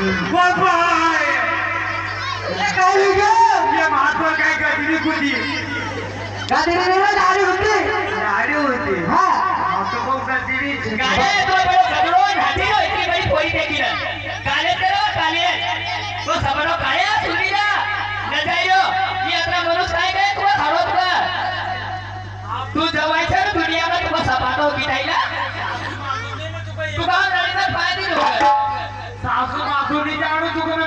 bye काय ग ये महात्मा काय गाडी कुठे गाडी गाडी होती गाडी होती हा तो कोणता टीव्ही काले तो बड़ो गदरो हाथी नो इतनी बड़ी कोई देखी ना काले तेरो काले तो सबरो काले सुनी ना न जायो ये अपना मनुष्य काय गए तू खारो तू जवायचा ना दुनिया में तू सपातो बिताईला तू का रडीचा पाय दिलो सासू मासू नी जाणू तू कोण